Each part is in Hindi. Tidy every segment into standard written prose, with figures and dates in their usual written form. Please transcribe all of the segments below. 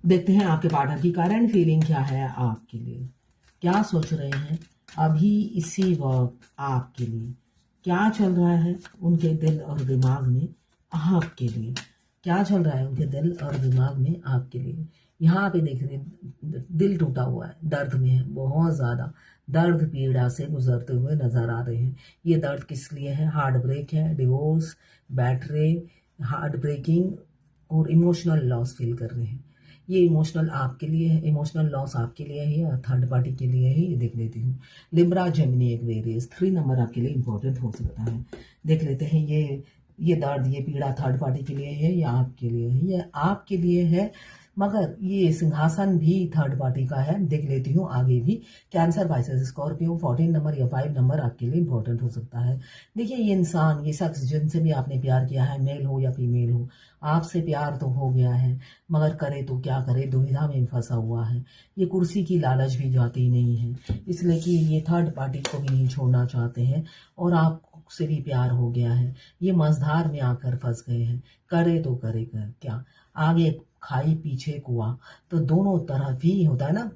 देखते हैं आपके पार्टनर की करंट फीलिंग क्या है आपके लिए, क्या सोच रहे हैं अभी इसी वक्त आपके लिए, क्या चल रहा है उनके दिल और दिमाग में आपके लिए, क्या चल रहा है उनके दिल और दिमाग में आपके लिए। यहाँ पे देख रहे हैं दिल टूटा हुआ है, दर्द में है, बहुत ज़्यादा दर्द पीड़ा से गुजरते हुए नजर आ रहे हैं। ये दर्द किस लिए है? हार्ट ब्रेक है, डिवोर्स, बैटरे, हार्ट ब्रेकिंग और इमोशनल लॉस फील कर रहे हैं। ये इमोशनल आपके लिए है, इमोशनल लॉस आपके लिए है या थर्ड पार्टी के लिए है, ये देख लेती हूँ। लिब्रा जेमिनी एक्वेरियस 3 नंबर आपके लिए इंपॉर्टेंट हो सकता है। देख लेते हैं ये दर्द, ये पीड़ा थर्ड पार्टी के लिए है या आपके लिए है? ये आपके लिए है, मगर ये सिंहासन भी थर्ड पार्टी का है। देख लेती हूँ आगे भी। कैंसर, पाइसेस, स्कॉर्पियो 14 नंबर या 5 नंबर आपके लिए इंपॉर्टेंट हो सकता है। देखिए ये इंसान, ये शख्स जिनसे भी आपने प्यार किया है, मेल हो या फीमेल हो, आपसे प्यार तो हो गया है, मगर करे तो क्या करे, दुविधा में फंसा हुआ है। ये कुर्सी की लालच भी जाती नहीं है, इसलिए कि ये थर्ड पार्टी को भी नहीं छोड़ना चाहते हैं और आप से भी प्यार हो गया है। ये मझधार में आकर फंस गए हैं, करे तो करे क्या। आगे खाई पीछे कुआं, तो दोनों तरफ ही होता है ना।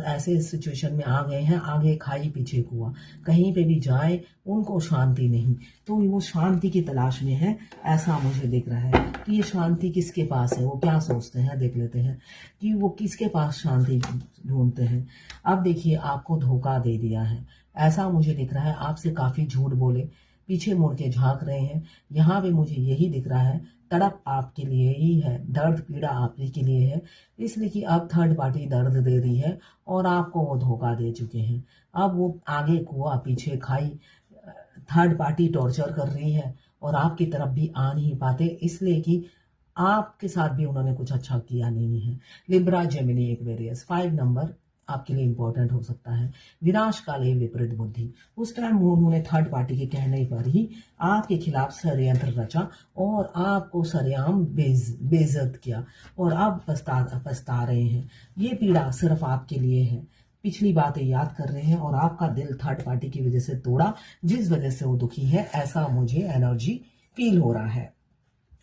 ऐसे सिचुएशन में आ गए हैं, आगे खाई पीछे कुआं, कहीं पे भी जाए उनको शांति नहीं, तो वो शांति की तलाश में है। ऐसा मुझे दिख रहा है कि ये शांति किसके पास है, वो क्या सोचते हैं। देख लेते हैं कि वो किसके पास शांति ढूंढते हैं। अब देखिए आपको धोखा दे दिया है, ऐसा मुझे दिख रहा है। आपसे काफी झूठ बोले, पीछे मुड़ के झांक रहे हैं। यहाँ पे मुझे यही दिख रहा है, तड़प आपके लिए ही है, दर्द पीड़ा आप ही के लिए है, इसलिए कि अब थर्ड पार्टी दर्द दे रही है और आपको वो धोखा दे चुके हैं। अब वो आगे कुआ पीछे खाई, थर्ड पार्टी टॉर्चर कर रही है और आपकी तरफ भी आ नहीं पाते, इसलिए कि आपके साथ भी उन्होंने कुछ अच्छा किया नहीं है। लिब्रा जेमिनी एक्वेरियस 5 नंबर आपके लिए इंपॉर्टेंट हो सकता है। विनाश काले विपरीत बुद्धि, उस टाइम उन्होंने थर्ड पार्टी के कहने पर ही आपके खिलाफ षड्यंत्र रचा और आपको सरेआम बेइज्जत किया और अब पछता रहे हैं। ये पीड़ा सिर्फ आपके लिए है, पिछली बातें याद कर रहे हैं और आपका दिल थर्ड पार्टी की वजह से तोड़ा, जिस वजह से वो दुखी है, ऐसा मुझे एनर्जी फील हो रहा है।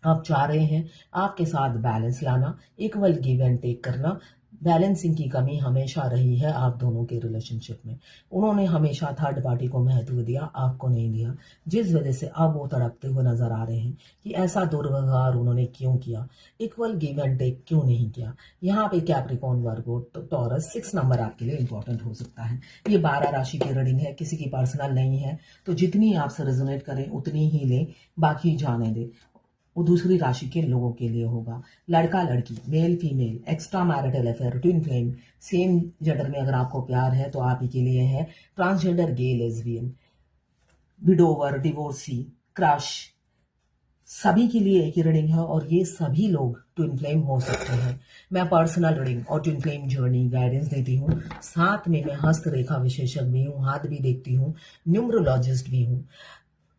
आप चाह रहे हैं आपके साथ बैलेंस लाना, इक्वल गिव एंड टेक करना। बैलेंसिंग की कमी हमेशा रही है आप दोनों के रिलेशनशिप में। उन्होंने हमेशा थर्ड पार्टी को महत्व दिया, आपको नहीं दिया, जिस वजह से अब वो तड़पते हुए नजर आ रहे हैं कि ऐसा दुर्व्यवहार उन्होंने क्यों किया, इक्वल गिव एंड टेक क्यों नहीं किया। यहाँ पे कैप्रिकॉर्न, वर्गो, टॉरस 6 नंबर आपके लिए इंपॉर्टेंट हो सकता है। ये 12 राशि की रीडिंग है, किसी की पर्सनल नहीं है, तो जितनी आपसे रेजोनेट करें उतनी ही लें, बाकी जाने दें। वो दूसरी राशि के लोगों के लिए होगा। लड़का लड़की, male female, extra marital affair, twin flame, same gender में अगर आपको प्यार है तो आप ही के लिए है। ट्रांसजेंडर, गे, लेस्बियन, विडोवर, डिवोर्सी, क्रश, सभी के लिए एक ही रीडिंग है और ये सभी लोग ट्विन फ्लेम हो सकते हैं। मैं पर्सनल रीडिंग और ट्विन फ्लेम जर्नी गाइडेंस देती हूँ, साथ में मैं हस्तरेखा विशेषज्ञ भी हूँ, हाथ भी देखती हूँ, न्यूमरोलॉजिस्ट भी हूँ।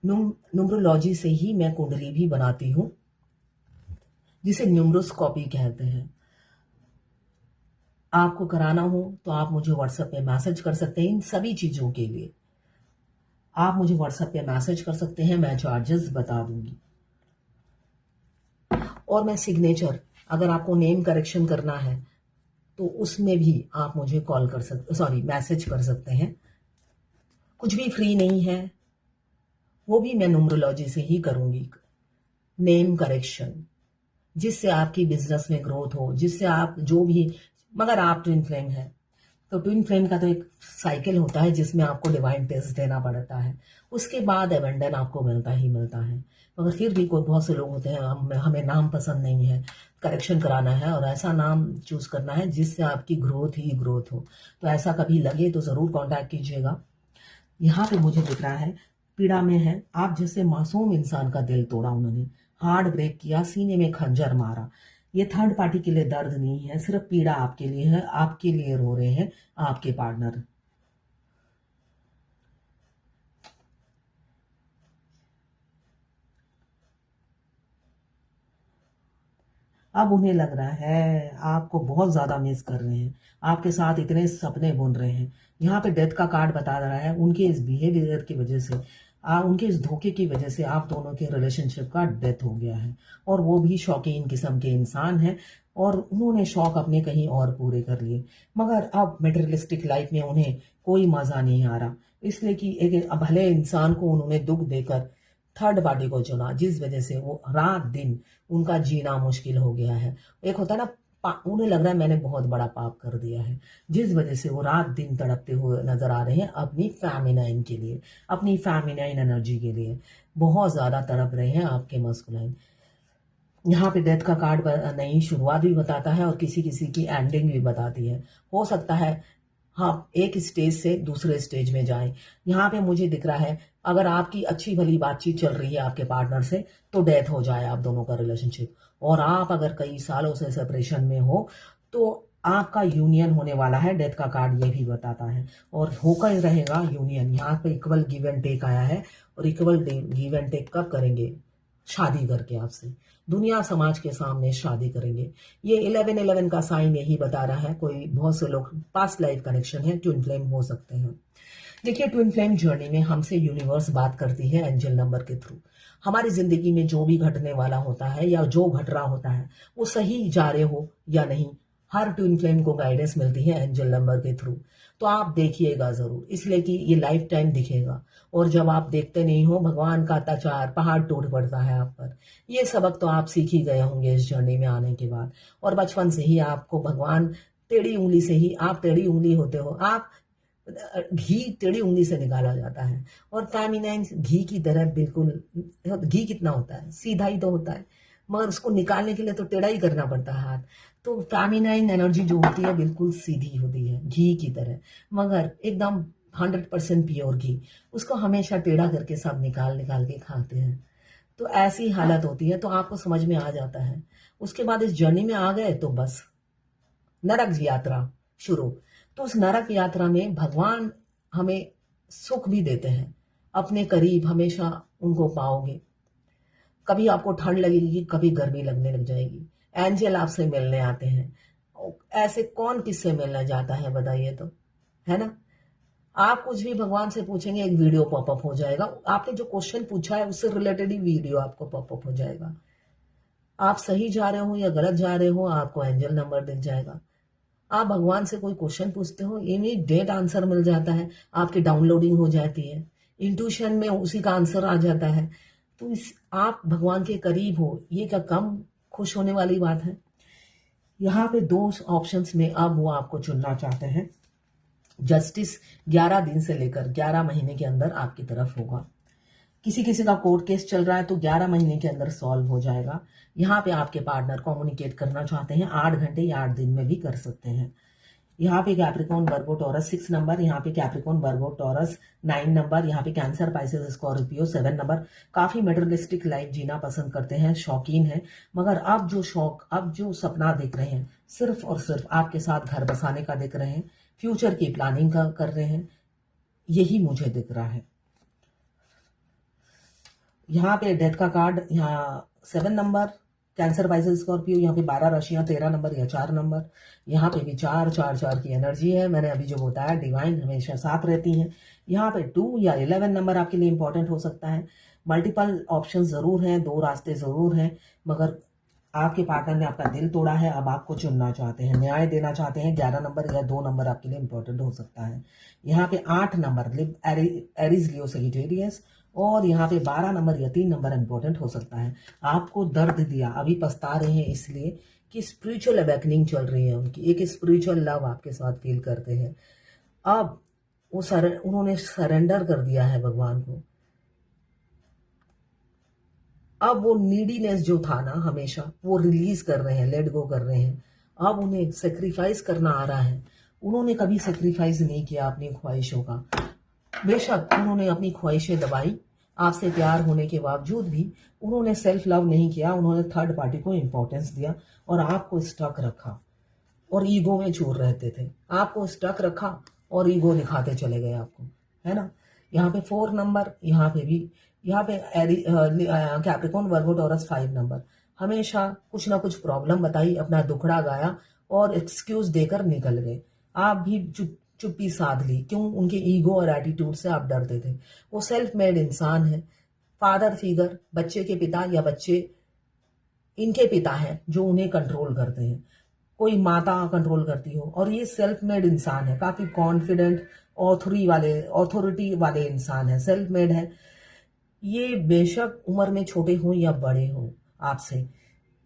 न्यूमरोलॉजी से ही मैं कुंडली भी बनाती हूँ, जिसे न्यूमरोस्कोपी कहते हैं। आपको कराना हो तो आप मुझे व्हाट्सएप पे मैसेज कर सकते हैं। इन सभी चीजों के लिए आप मुझे व्हाट्सएप पे मैसेज कर सकते हैं, मैं चार्जेस बता दूंगी। और मैं सिग्नेचर, अगर आपको नेम करेक्शन करना है तो उसमें भी आप मुझे कॉल कर सकते, मैसेज कर सकते हैं। कुछ भी फ्री नहीं है, वो भी मैं न्यूमरोलॉजी से ही करूंगी। नेम करेक्शन, जिससे आपकी बिजनेस में ग्रोथ हो, जिससे आप जो भी, मगर आप ट्विन फ्लेम है तो ट्विन फ्लेम का तो एक साइकिल होता है जिसमें आपको डिवाइन टेस्ट देना पड़ता है, उसके बाद एबंडन आपको मिलता ही मिलता है। मगर फिर भी कोई बहुत से लोग होते हैं, हमें नाम पसंद नहीं है, करेक्शन कराना है और ऐसा नाम चूज करना है जिससे आपकी ग्रोथ ही ग्रोथ हो। तो ऐसा कभी लगे तो जरूर कॉन्टैक्ट कीजिएगा। यहाँ पे मुझे दिख रहा है पीड़ा में है, आप जैसे मासूम इंसान का दिल तोड़ा उन्होंने, हार्ट ब्रेक किया, सीने में खंजर मारा। ये थर्ड पार्टी के लिए दर्द नहीं है, सिर्फ पीड़ा आपके लिए है, आपके लिए रो रहे हैं आपके पार्टनर। अब उन्हें लग रहा है आपको बहुत ज्यादा मिस कर रहे हैं, आपके साथ इतने सपने बुन रहे हैं। यहाँ पे डेथ का कार्ड बता रहा है, उनके इस बिहेवियर की वजह से, उनके इस धोखे की वजह से आप दोनों के रिलेशनशिप का डेथ हो गया है और वो भी शौकीन किस्म के इंसान है। और उन्होंने शौक अपने कहीं और पूरे कर लिए, मगर अब मटेरियलिस्टिक लाइफ में उन्हें कोई मज़ा नहीं आ रहा, इसलिए कि एक भले इंसान को उन्होंने दुख देकर थर्ड पार्टी को चुना, जिस वजह से वो रात दिन उनका जीना मुश्किल हो गया है। एक होता है ना, उन्हें लग रहा है मैंने बहुत बड़ा पाप कर दिया है, जिस वजह से वो रात दिन तड़पते हुए नजर आ रहे हैं अपनी फेमिनाइन के लिए, अपनी फेमिनाइन एनर्जी के लिए बहुत ज़्यादा तड़प रहे हैं आपके मस्कुलाइन। यहाँ पे डेथ का कार्ड नई शुरुआत भी बताता है और किसी किसी की एंडिंग भी बताती है। हो सकता है हाँ, एक स्टेज से दूसरे स्टेज में जाएं। यहाँ पे मुझे दिख रहा है अगर आपकी अच्छी भली बातचीत चल रही है आपके पार्टनर से तो डेथ हो जाए आप दोनों का रिलेशनशिप, और आप अगर कई सालों से सेपरेशन में हो तो आपका यूनियन होने वाला है, डेथ का कार्ड ये भी बताता है, और होकर रहेगा यूनियन। यहाँ पे इक्वल गिव एंड टेक आया है, और इक्वल गिव एंड टेक कब करेंगे? शादी करके आपसे, दुनिया समाज के सामने शादी करेंगे। ये 11-11 का साइन यही बता रहा है। कोई बहुत से लोग पास्ट लाइफ कनेक्शन है, ट्विन फ्लेम हो सकते हैं। देखिए, ट्विन फ्लेम जर्नी में हमसे यूनिवर्स बात करती है एंजल नंबर के थ्रू। हमारी जिंदगी में जो भी घटने वाला होता है या जो घट रहा होता है वो सही जा रहे हो या नहीं, हर ट्विन फ्लेम को गाइडेंस मिलती है एंजल नंबर के थ्रू। तो आप देखिएगा जरूर, इसलिए कि ये लाइफ टाइम दिखेगा, और जब आप देखते नहीं हो भगवान का अत्याचार पहाड़ टूट पड़ता है आप पर। ये सबक तो आप सीख ही गए होंगे इस जर्नी में आने के बाद, और बचपन से ही आपको भगवान टेढ़ी उंगली से ही, आप टेढ़ी उंगली होते हो, आप घी टेढ़ी उंगली से निकाला जाता है, और फेमिनाइन घी की तरह बिल्कुल। घी कितना होता है? सीधा ही तो होता है, मगर उसको निकालने के लिए तो टेढ़ा ही करना पड़ता है हाथ। तो फेमिनाइन एनर्जी जो होती है बिल्कुल सीधी होती है घी की तरह, मगर एकदम 100% प्योर घी। उसको हमेशा टेढ़ा करके सब निकाल निकाल के खाते हैं। तो ऐसी हालत होती है, तो आपको समझ में आ जाता है। उसके बाद इस जर्नी में आ गए तो बस नरक यात्रा शुरू। तो उस नरक यात्रा में भगवान हमें सुख भी देते हैं, अपने करीब हमेशा उनको पाओगे। कभी आपको ठंड लगेगी, कभी गर्मी लगने लग जाएगी। एंजल आपसे मिलने आते हैं। ऐसे कौन किससे मिलना चाहता है बताइए तो, है ना? आप कुछ भी भगवान से पूछेंगे एक वीडियो पॉपअप हो जाएगा, आपने जो क्वेश्चन पूछा है उससे रिलेटेड ही वीडियो आपको पॉपअप हो जाएगा। आप सही जा रहे हो या गलत जा रहे हो आपको एंजल नंबर दिख जाएगा। आप भगवान से कोई क्वेश्चन पूछते हो, इमीडिएट आंसर मिल जाता है, आपकी डाउनलोडिंग हो जाती है, इंट्यूशन में उसी का आंसर आ जाता है। तो आप भगवान के करीब हो, ये क्या कम खुश होने वाली बात है? यहाँ पे 2 ऑप्शंस में अब वो आपको चुनना चाहते हैं। जस्टिस 11 दिन से लेकर 11 महीने के अंदर आपकी तरफ होगा। किसी किसी का कोर्ट केस चल रहा है तो 11 महीने के अंदर सॉल्व हो जाएगा। यहाँ पे आपके पार्टनर कम्युनिकेट करना चाहते हैं 8 घंटे या 8 दिन में भी कर सकते हैं। यहाँ पे कैप्रिकॉर्न वर्गो टॉरस 6 नंबर, यहाँ पे कैप्रिकॉर्न वर्गो टॉरस 9 नंबर, यहाँ पे कैंसर पाइसेस स्कॉर्पियो 7 नंबर। काफी मेटेरियलिस्टिक लाइफ जीना पसंद करते हैं, शौकीन हैं, मगर अब जो सपना देख रहे हैं सिर्फ और सिर्फ आपके साथ घर बसाने का देख रहे हैं, फ्यूचर की प्लानिंग का कर रहे हैं, यही मुझे दिख रहा है। यहाँ पे डेथ का कार्ड, यहाँ 7 नंबर, कैंसर पाइसेस स्कॉर्पियो, यहाँ पे 12 राशियां 13 नंबर या 4 नंबर। यहाँ पे भी 4-4-4 की एनर्जी है। मैंने अभी जो बताया डिवाइन हमेशा साथ रहती हैं। यहाँ पे 2 या 11 नंबर आपके लिए इंपॉर्टेंट हो सकता है। मल्टीपल ऑप्शन जरूर हैं, 2 रास्ते जरूर हैं, मगर आपके पार्टनर ने आपका दिल तोड़ा है, अब आपको चुनना चाहते हैं, न्याय देना चाहते हैं। 11 नंबर या 2 नंबर आपके लिए इंपॉर्टेंट हो सकता है। यहाँ पे 8 नंबर एरीज लियो सजिटेरियस, और यहाँ पे 12 नंबर या 3 नंबर इंपॉर्टेंट हो सकता है। आपको दर्द दिया, अभी पछता रहे हैं इसलिए कि स्पिरिचुअल अवेकनिंग चल रही है उनकी, एक स्पिरिचुअल लव आपके साथ फील करते हैं। अब उन्होंने सरेंडर कर दिया है भगवान को। अब वो नीडीनेस जो था ना हमेशा, वो रिलीज कर रहे हैं, लेट गो कर रहे हैं। अब उन्हें सेक्रीफाइस करना आ रहा है। उन्होंने कभी सेक्रीफाइस नहीं किया अपनी ख्वाहिशों का। बेशक उन्होंने अपनी ख्वाहिशें दबाई, आपसे प्यार होने के बावजूद भी उन्होंने सेल्फ लव नहीं किया, उन्होंने थर्ड पार्टी को इंपॉर्टेंस दिया और आपको स्टक रखा, और ईगो में चूर रहते थे। आपको स्टक रखा और ईगो दिखाते चले गए आपको, है ना? यहाँ पे 4 नंबर, यहाँ पे भी, यहाँ पे कैप्रिकॉर्न वर्गो टॉरस 5 नंबर। हमेशा कुछ ना कुछ प्रॉब्लम बताई, अपना दुखड़ा गाया और एक्सक्यूज देकर निकल गए। आप भी चुप्पी साध ली। क्यों? उनके ईगो और एटीट्यूड से आप डरते थे। वो सेल्फ मेड इंसान है, फादर फिगर, बच्चे के पिता या बच्चे इनके पिता हैं जो उन्हें कंट्रोल करते हैं, कोई माता कंट्रोल करती हो, और ये सेल्फ मेड इंसान है, काफी कॉन्फिडेंट ऑथोरिटी वाले इंसान है, सेल्फ मेड है। ये बेशक उम्र में छोटे हो या बड़े हो आपसे,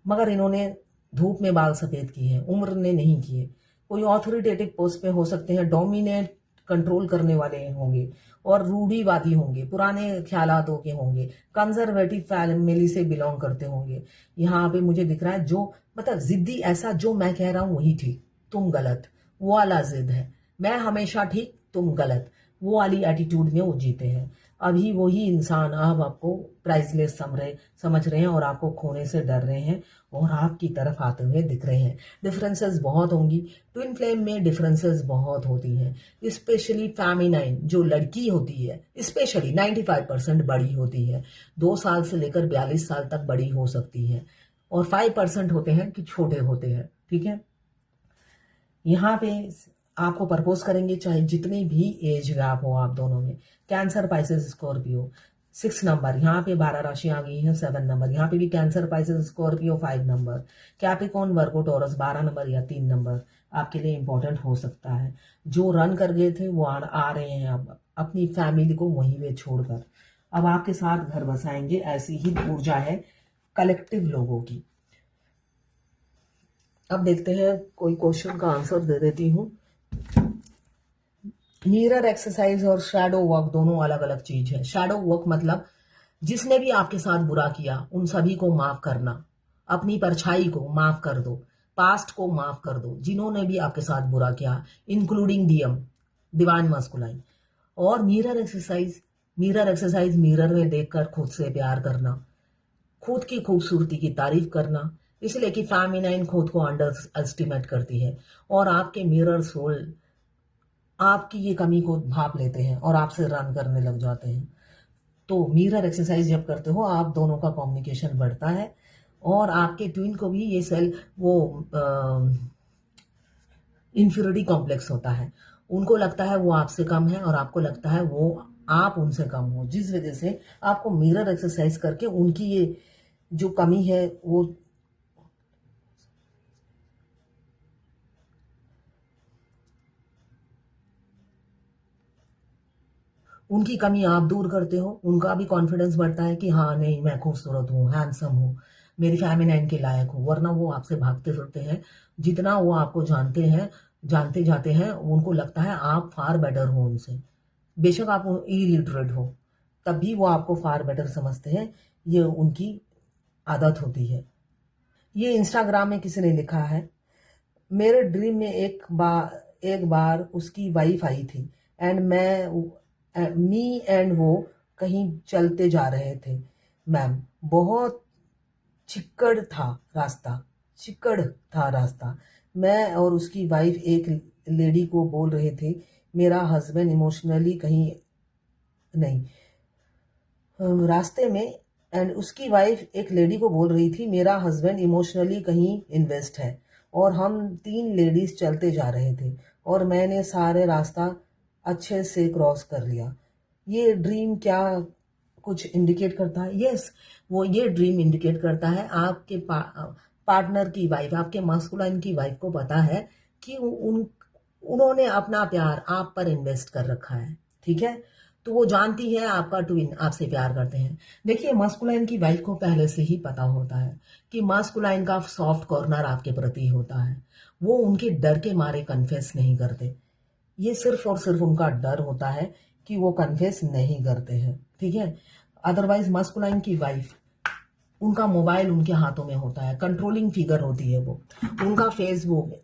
मगर इन्होंने धूप में बाल सफेद किए हैं, उम्र ने नहीं किए। कोई ऑथोरिटेटिव पोस्ट पे हो सकते हैं, डोमिनेट कंट्रोल करने वाले होंगे और रूढ़िवादी होंगे, पुराने ख्यालातों के होंगे, कंजर्वेटिव फैमिली से बिलोंग करते होंगे। यहाँ पे मुझे दिख रहा है जो मतलब जिद्दी, ऐसा जो मैं कह रहा हूँ वही ठीक, तुम गलत, वो वाला जिद है। मैं हमेशा ठीक, तुम गलत, वो वाली एटीट्यूड में वो जीते हैं। अभी वही इंसान अब आपको प्राइसलेस समझ रहे हैं और आपको खोने से डर रहे हैं और आपकी तरफ आते हुए दिख रहे हैं। डिफरेंसेस बहुत होंगी, ट्विन फ्लेम में डिफरेंसेस बहुत होती हैं, स्पेशली फेमिनाइन जो लड़की होती है स्पेशली 95% बड़ी होती है, 2 साल से लेकर 42 साल तक बड़ी हो सकती है, और 5% होते हैं कि छोटे होते हैं। ठीक है, यहाँ पे आपको प्रपोज करेंगे चाहे जितनी भी एज गैप हो आप दोनों में। कैंसर, पाइसेस, स्कॉर्पियो 6 नंबर, यहाँ पे 12 राशि आ गई है। 7 नंबर, यहाँ पे भी Cancer, Pisces, Scorpio 5 number. Capricorn, Virgo, Taurus 12 number या 3 नंबर आपके लिए इंपॉर्टेंट हो सकता है। जो रन कर गए थे वो आ रहे हैं अब अपनी फैमिली को वहीं पे छोड़कर, अब आपके साथ घर बसाएंगे। ऐसी ही ऊर्जा है कलेक्टिव लोगों की। अब देखते हैं, कोई क्वेश्चन का आंसर दे देती हूँ। मिरर एक्सरसाइज और शैडो वर्क दोनों अलग अलग चीज है। शैडो वर्क मतलब जिसने भी आपके साथ बुरा किया उन सभी को माफ करना, अपनी परछाई को माफ कर दो, पास्ट को माफ कर दो, जिन्होंने भी आपके साथ बुरा किया, इंक्लूडिंग डिवाइन मस्कुलाइन। और मिरर एक्सरसाइज मिरर में देखकर खुद से प्यार करना, खुद की खूबसूरती की तारीफ करना, इसलिए कि फेमिनाइन खुद को अंडर एस्टिमेट करती है और आपके मिरर सोल आपकी ये कमी को भाप लेते हैं और आपसे रन करने लग जाते हैं। तो मिरर एक्सरसाइज जब करते हो आप दोनों का कम्युनिकेशन बढ़ता है और आपके ट्विन को भी ये इंफीरियरिटी कॉम्प्लेक्स होता है। उनको लगता है वो आपसे कम है और आपको लगता है वो आप उनसे कम हो, जिस वजह से आपको मिरर एक्सरसाइज करके उनकी ये जो कमी है वो उनकी कमी आप दूर करते हो, उनका भी कॉन्फिडेंस बढ़ता है कि हाँ नहीं मैं खूबसूरत हूँ, हैंडसम हूँ, मेरी फेमिनाइन के लायक हूँ। वरना वो आपसे भागते फिरते हैं, जितना वो आपको जानते जाते हैं उनको लगता है आप फार बेटर हो उनसे। बेशक आप इलिटरेट हो तब भी वो आपको फार बेटर समझते हैं, ये उनकी आदत होती है। ये इंस्टाग्राम में किसी ने लिखा है, मेरे ड्रीम में एक बार उसकी वाइफ आई थी एंड मी एंड वो कहीं चलते जा रहे थे मैम, बहुत चिक्कड़ था रास्ता। मैं और उसकी वाइफ एक लेडी को बोल रहे थे मेरा हस्बैंड इमोशनली कहीं नहीं, रास्ते में, एंड उसकी वाइफ एक लेडी को बोल रही थी मेरा हस्बैंड इमोशनली कहीं इन्वेस्ट है, और हम 3 लेडीज चलते जा रहे थे और मैंने सारे रास्ता अच्छे से क्रॉस कर लिया। ये ड्रीम क्या कुछ इंडिकेट करता है? यस, वो ये ड्रीम इंडिकेट करता है आपके पार्टनर की वाइफ, आपके मास्कुलाइन की वाइफ को पता है कि उन्होंने अपना प्यार आप पर इन्वेस्ट कर रखा है। ठीक है, तो वो जानती है आपका ट्विन आपसे प्यार करते हैं। देखिए, मास्कुलाइन की वाइफ को पहले से ही पता होता है कि मास्कुलाइन का सॉफ्ट कॉर्नर आपके प्रति होता है। वो उनके डर के मारे कन्फेस नहीं करते, ये सिर्फ और सिर्फ उनका डर होता है कि वो कन्फेस नहीं करते हैं। ठीक है, अदरवाइज मास्कुलाइन की वाइफ, उनका मोबाइल उनके हाथों में होता है, कंट्रोलिंग फिगर होती है वो, उनका फेसबुक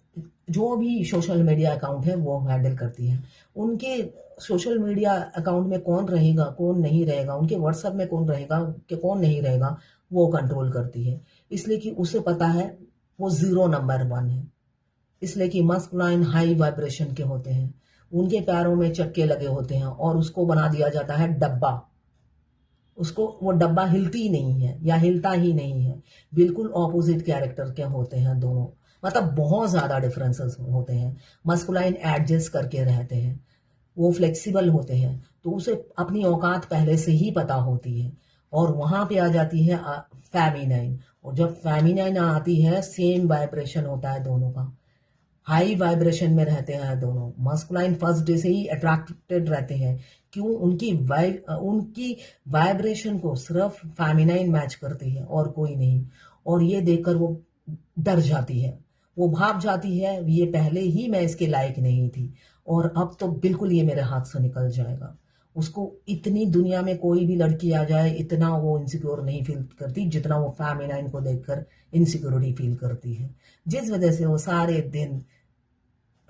जो भी सोशल मीडिया अकाउंट है वो हैंडल करती है। उनके सोशल मीडिया अकाउंट में कौन रहेगा कौन नहीं रहेगा, उनके व्हाट्सएप में कौन रहेगा कि कौन नहीं रहेगा, वो कंट्रोल करती है। इसलिए कि उसे पता है वो 0 नंबर 1 है, इसलिए कि मास्कुलाइन हाई वाइब्रेशन के होते हैं, उनके पैरों में चक्के लगे होते हैं और उसको बना दिया जाता है डब्बा। उसको वो डब्बा हिलती नहीं है या हिलता ही नहीं है, बिल्कुल ऑपोजिट कैरेक्टर के होते हैं दोनों, मतलब बहुत ज्यादा डिफरेंसेस होते हैं। मस्कुलाइन एडजस्ट करके रहते हैं, वो फ्लेक्सिबल होते हैं, तो उसे अपनी औकात पहले से ही पता होती है। और वहां पे आ जाती है फेमिनाइन, और जब फेमिनाइन आती है सेम वाइब्रेशन होता है दोनों का, हाई वाइब्रेशन में रहते हैं दोनों। मस्कुलाइन फर्स्ट डे से ही अट्रैक्टेड रहते हैं। क्यों? उनकी वाइब्रेशन को सिर्फ फेमिनाइन मैच करती है और कोई नहीं। और ये देखकर वो डर जाती है, वो भाग जाती है, ये पहले ही मैं इसके लायक नहीं थी और अब तो बिल्कुल ये मेरे हाथ से निकल जाएगा। उसको इतनी दुनिया में कोई भी लड़की आ जाए इतना वो इनसिक्योर नहीं फील करती जितना वो फेमिनाइन को देखकर इनसिक्योरिटी फील करती है, जिस वजह से वो सारे दिन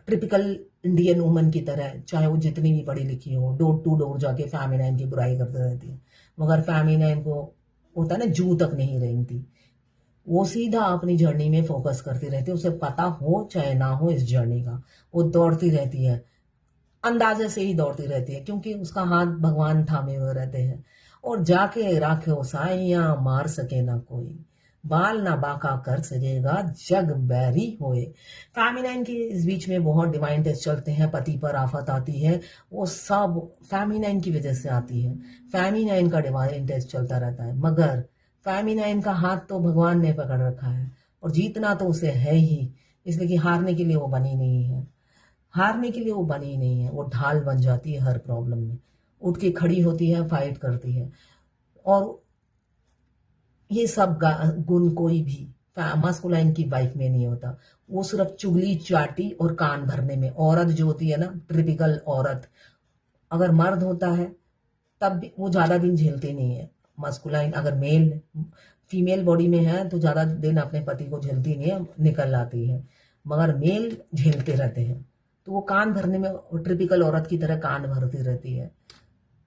टिपिकल इंडियन वुमन की तरह, चाहे वो जितनी भी पढ़ी लिखी हो, डोर टू डोर जाके फेमिनाइन की बुराई करते रहती है, मगर फेमिनाइन को होता है ना जू तक नहीं रेंगती। वो सीधा अपनी जर्नी में फोकस करती रहती है, उसे पता हो चाहे ना हो इस जर्नी का, वो दौड़ती रहती है, अंदाजे से ही दौड़ती रहती है क्योंकि उसका हाथ भगवान थामे हुए रहते हैं। और जाके राखे साइया मार सके ना कोई, बाल ना बाका कर सकेगा जग बैरी होए। फेमिनाइन के इस बीच में बहुत डिवाइन टेस्ट चलते हैं, पति पर आफत आती है, वो सब फेमिनाइन की वजह से आती है। फेमिनाइन का डिवाइन टेस्ट चलता रहता है, मगर फेमिनाइन का हाथ तो भगवान ने पकड़ रखा है और जीतना तो उसे है ही, इसलिए कि हारने के लिए वो बनी नहीं है। हारने के लिए वो बनी नहीं है, वो ढाल बन जाती है हर प्रॉब्लम में, उठ के खड़ी होती है, फाइट करती है। और ये सब गुण कोई भी मास्कुलाइन की वाइफ में नहीं होता। वो सिर्फ चुगली चाटी और कान भरने में, औरत जो होती है ना, टिपिकल औरत, अगर मर्द होता है तब भी वो ज्यादा दिन झेलते नहीं है। मास्कुलाइन अगर फीमेल बॉडी में है तो ज्यादा दिन अपने पति को झेलती नहीं है, निकल आती है, मगर मेल झेलते रहते हैं। तो वो कान भरने में टिपिकल औरत की तरह कान भरती रहती है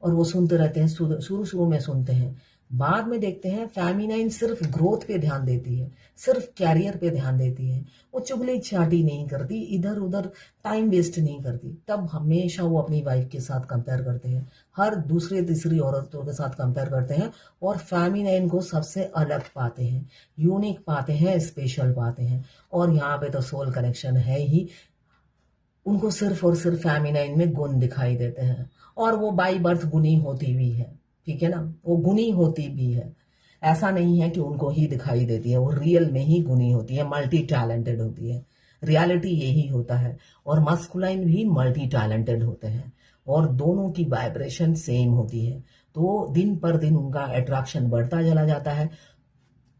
और वो सुनते रहते हैं, शुरू शुरू में सुनते हैं, बाद में देखते हैं फेमिनाइन सिर्फ ग्रोथ पे ध्यान देती है, सिर्फ कैरियर पे ध्यान देती है, वो चुगली चाटी नहीं करती, इधर उधर टाइम वेस्ट नहीं करती। तब हमेशा वो अपनी वाइफ के साथ कंपेयर करते हैं, हर दूसरे तीसरी औरतों के साथ कंपेयर करते हैं और फेमिनाइन को सबसे अलग पाते हैं, यूनिक पाते हैं, स्पेशल पाते हैं। और यहाँ पे तो सोल कनेक्शन है ही, उनको सिर्फ और सिर्फ फेमिनाइन में गुण दिखाई देते हैं और वो बाई बर्थ गुणी होती भी है, ठीक है ना, वो गुणी होती भी है। ऐसा नहीं है कि उनको ही दिखाई देती है, वो रियल में ही गुणी होती है, मल्टी टैलेंटेड होती है। रियलिटी यही होता है। और मस्कुलाइन भी मल्टी टैलेंटेड होते हैं और दोनों की वाइब्रेशन सेम होती है, तो दिन पर दिन उनका अट्रैक्शन बढ़ता चला जाता है।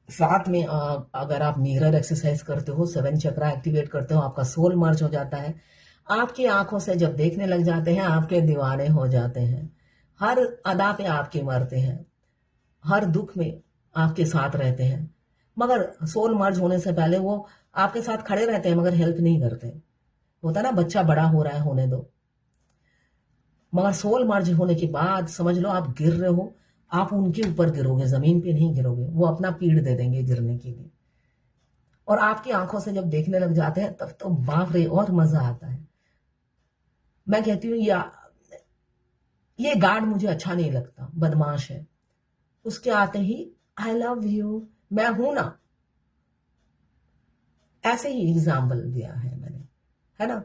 साथ में अगर आप मिरर एक्सरसाइज करते हो, 7 चक्रा एक्टिवेट करते हो, आपका सोल मर्ज हो जाता है। आपकी आंखों से जब देखने लग जाते हैं आपके दीवाने हो जाते हैं, हर अदा पे आपके मरते हैं, हर दुख में आपके साथ रहते हैं। मगर सोल मर्ज होने से पहले वो आपके साथ खड़े रहते हैं मगर हेल्प नहीं करते। होता ना, बच्चा बड़ा हो रहा है, होने दो। मगर सोल मर्ज होने के बाद समझ लो आप गिर रहे हो, आप उनके ऊपर गिरोगे, जमीन पे नहीं गिरोगे, वो अपना पीठ दे देंगे गिरने के लिए। और आपकी आंखों से जब देखने लग जाते हैं तब तो बाप रे और मजा आता है। मैं कहती हूँ ये गार्ड मुझे अच्छा नहीं लगता, बदमाश है। उसके आते ही आई लव यू, मैं हूं ना, ऐसे ही एग्जाम्पल दिया है मैंने, है ना।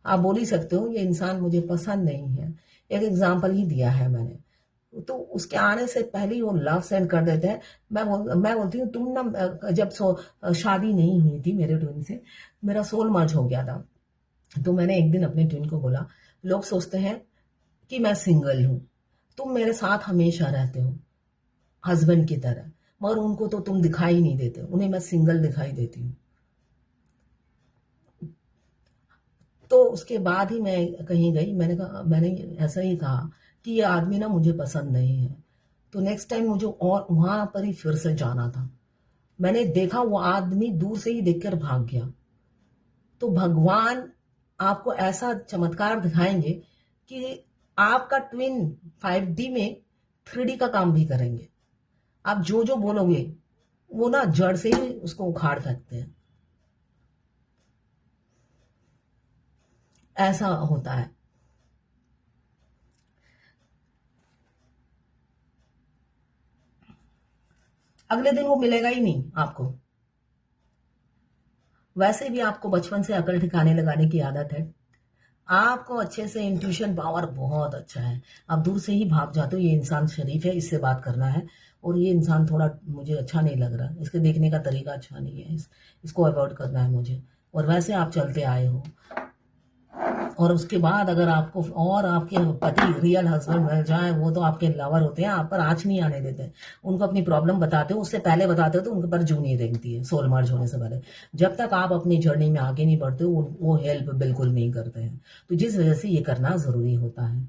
आप बोल ही सकते हो ये इंसान मुझे पसंद नहीं है, एक एग्जाम्पल ही दिया है मैंने। तो उसके आने से पहले ही वो लव सेंड कर देते हैं। मैं बोलती हूँ तुम ना, जब शादी नहीं हुई थी मेरे ट्विन से, मेरा सोल मर्ज हो गया था, तो मैंने एक दिन अपने ट्विन को बोला, लोग सोचते हैं कि मैं सिंगल हूं, तुम मेरे साथ हमेशा रहते हो हस्बैंड की तरह, मगर उनको तो तुम दिखाई नहीं देते, उन्हें मैं सिंगल दिखाई देती हूँ। तो उसके बाद ही मैं कहीं गई, मैंने ऐसा ही कहा कि ये आदमी ना मुझे पसंद नहीं है। तो नेक्स्ट टाइम मुझे और वहां पर ही फिर से जाना था। मैंने देखा वो आदमी दूर से ही देखकर भाग गया। तो भगवान आपको ऐसा चमत्कार दिखाएंगे कि आपका ट्विन 5D में 3D का काम भी करेंगे। आप जो जो बोलोगे वो ना जड़ से ही उसको उखाड़ फेंकते हैं, ऐसा होता है। अगले दिन वो मिलेगा ही नहीं आपको। वैसे भी आपको बचपन से अकल ठिकाने लगाने की आदत है, आपको अच्छे से इंट्यूशन पावर बहुत अच्छा है, आप दूर से ही भाप जाते हो ये इंसान शरीफ है, इससे बात करना है, और ये इंसान थोड़ा मुझे अच्छा नहीं लग रहा, इसके देखने का तरीका अच्छा नहीं है, इसको अवॉइड करना है मुझे। और वैसे आप चलते आए हो, और उसके बाद अगर आपको और आपके पति रियल हस्बैंड मिल जाए, वो तो आपके लवर होते हैं, आप पर आँच नहीं आने देते। उनको अपनी प्रॉब्लम बताते हो, उससे पहले बताते हो तो उनके पर जू नहीं देखती है, सोल मर्ज होने से पहले। जब तक आप अपनी जर्नी में आगे नहीं बढ़ते हो, वो हेल्प बिल्कुल नहीं करते हैं। तो जिस वजह से ये करना ज़रूरी होता है।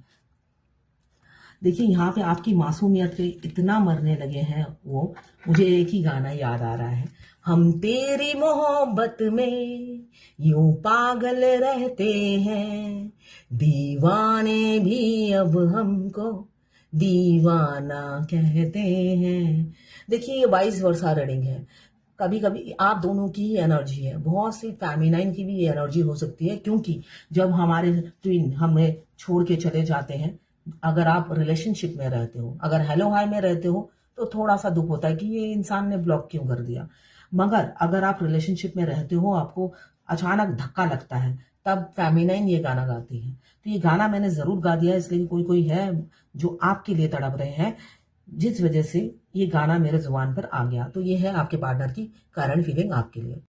देखिए, यहाँ पे आपकी मासूमियत पे इतना मरने लगे हैं वो, मुझे एक ही गाना याद आ रहा है, हम तेरी मोहब्बत में यूं पागल रहते हैं, दीवाने भी अब हमको दीवाना कहते हैं। देखिए, ये 22 वर्षा रीडिंग है। कभी कभी आप दोनों की ही एनर्जी है, बहुत सी फेमिनाइन की भी ये एनर्जी हो सकती है, क्योंकि जब हमारे ट्विन हमें छोड़ के चले जाते हैं, अगर आप रिलेशनशिप में रहते हो, अगर हेलो हाय में रहते हो, तो थोड़ा सा दुख होता है कि ये इंसान ने ब्लॉक क्यों कर दिया। मगर अगर आप रिलेशनशिप में रहते हो, आपको अचानक धक्का लगता है, तब फेमिनाइन ये गाना गाती है। तो ये गाना मैंने जरूर गा दिया, इसलिए कोई कोई है जो आपके लिए तड़प रहे हैं, जिस वजह से ये गाना मेरे जुबान पर आ गया। तो ये है आपके पार्टनर की करंट फीलिंग आपके लिए।